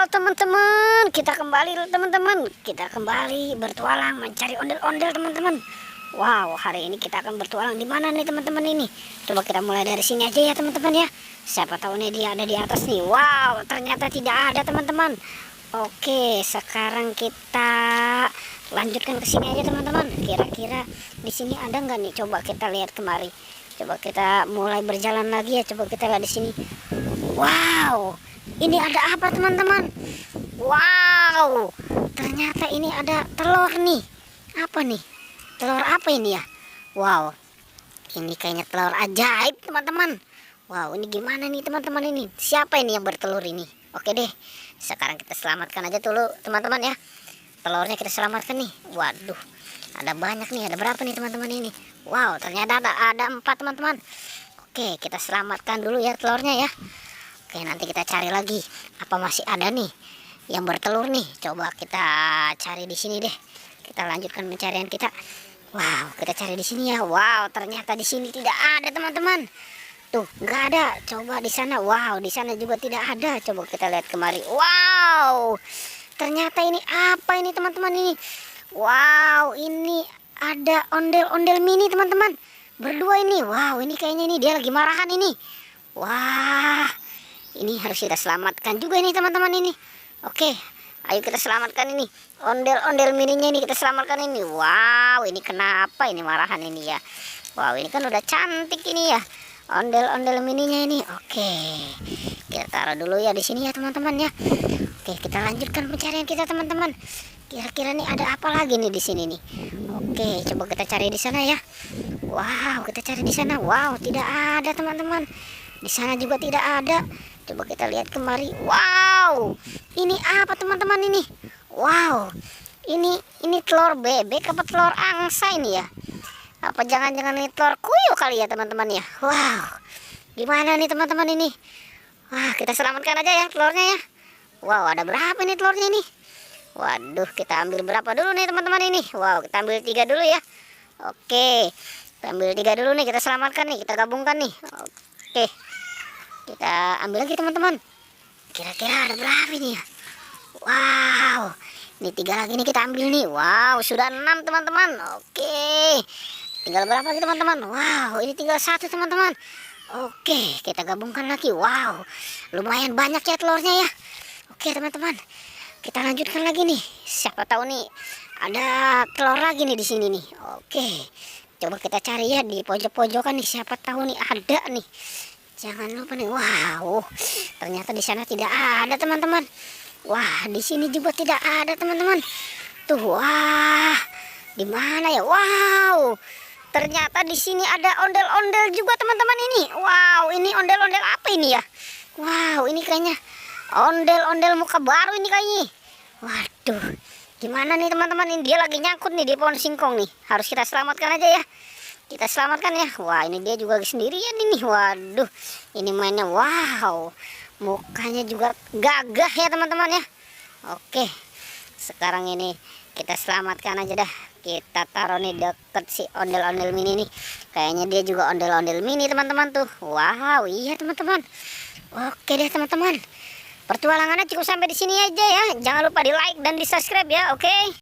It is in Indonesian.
teman-teman, kita kembali teman-teman. Kita kembali bertualang mencari ondel-ondel teman-teman. Wow, hari ini kita akan bertualang di mana nih teman-teman ini? Coba kita mulai dari sini aja ya teman-teman ya. Siapa tahu nih dia ada di atas nih. Wow, ternyata tidak ada teman-teman. Oke, sekarang kita lanjutkan ke sini aja teman-teman. Kira-kira di sini ada nggak nih? Coba kita lihat kemari. Coba kita mulai berjalan lagi ya. Coba kita lihat di sini. Wow, ini ada apa teman-teman? Wow, ternyata ini ada telur nih. Apa nih? Telur apa ini ya? Wow, ini kayaknya telur ajaib teman-teman. Wow, ini gimana nih teman-teman ini? Siapa ini yang bertelur ini? Oke deh, sekarang kita selamatkan aja dulu teman-teman ya. Telurnya kita selamatkan nih. Waduh, ada banyak nih. Ada berapa nih teman-teman ini? Wow, ternyata ada 4 teman-teman. Oke, kita selamatkan dulu ya telurnya ya. Oke, nanti kita cari lagi. Apa masih ada nih yang bertelur nih? Coba kita cari di sini deh. Kita lanjutkan pencarian kita. Wow, kita cari di sini ya. Wow, ternyata di sini tidak ada teman-teman. Tuh, nggak ada. Coba di sana. Wow, di sana juga tidak ada. Coba kita lihat kemari. Wow, ternyata ini apa ini teman-teman ini? Wow, ini ada ondel-ondel mini teman-teman. Berdua ini. Wow, ini kayaknya ini dia lagi marahan ini. Wah, ini harus kita selamatkan juga ini teman-teman ini. Oke, ayo kita selamatkan ini. Ondel-ondel mininya ini kita selamatkan ini. Wow, ini kenapa ini marahan ini ya? Wow, ini kan udah cantik ini ya. Ondel-ondel mininya ini. Oke, kita taruh dulu ya di sini ya teman-teman ya. Oke, kita lanjutkan pencarian kita teman-teman. Kira-kira nih ada apa lagi nih di sini nih? Oke, coba kita cari di sana ya. Wow, kita cari di sana. Wow, tidak ada teman-teman. Di sana juga tidak ada. Coba kita lihat kemari. Wow, ini apa teman-teman ini? Wow, ini telur bebek apa telur angsa ini ya? Apa jangan-jangan ini telur kuyuh kali ya teman-teman ya? Wow, gimana nih teman-teman ini? Wah, kita selamatkan aja ya telurnya ya. Wow, ada berapa nih telurnya ini? Waduh, kita ambil berapa dulu nih teman-teman ini? Wow, kita ambil 3 dulu ya. Oke, kita ambil 3 dulu nih. Kita selamatkan nih, kita gabungkan nih. Oke, kita ambil lagi teman-teman. Kira-kira ada berapa ini ya? Wow, ini 3 lagi nih kita ambil nih. Wow, sudah 6 teman-teman. Oke, tinggal berapa lagi teman-teman? Wow, ini tinggal 1 teman-teman. Oke, kita gabungkan lagi. Wow, lumayan banyak ya telurnya ya. Oke teman-teman, kita lanjutkan lagi nih. Siapa tahu nih ada telur lagi nih di sini nih. Oke, coba kita cari ya di pojok-pojokan nih. Siapa tahu nih ada nih. Jangan lupa nih. Wow, ternyata di sana tidak ada teman-teman. Wah, di sini juga tidak ada teman-teman. Tuh, wah, di mana ya? Wow, ternyata di sini ada ondel-ondel juga teman-teman ini. Wow, ini ondel-ondel apa ini ya? Wow, ini kayaknya ondel-ondel muka baru ini kayaknya. Waduh, gimana nih teman-teman? Ini dia lagi nyangkut nih di pohon singkong nih. Harus kita selamatkan aja ya. Kita selamatkan ya. Wah, ini dia juga sendirian ini. Waduh, ini mainnya. Wow, mukanya juga gagah ya teman-teman ya. Oke, sekarang ini kita selamatkan aja dah. Kita taruh nih deket si ondel-ondel mini nih. Kayaknya dia juga ondel-ondel mini teman-teman tuh. Wow, iya teman-teman. Oke deh teman-teman, pertualangannya cukup sampai di sini aja ya. Jangan lupa di like dan di subscribe ya. Oke.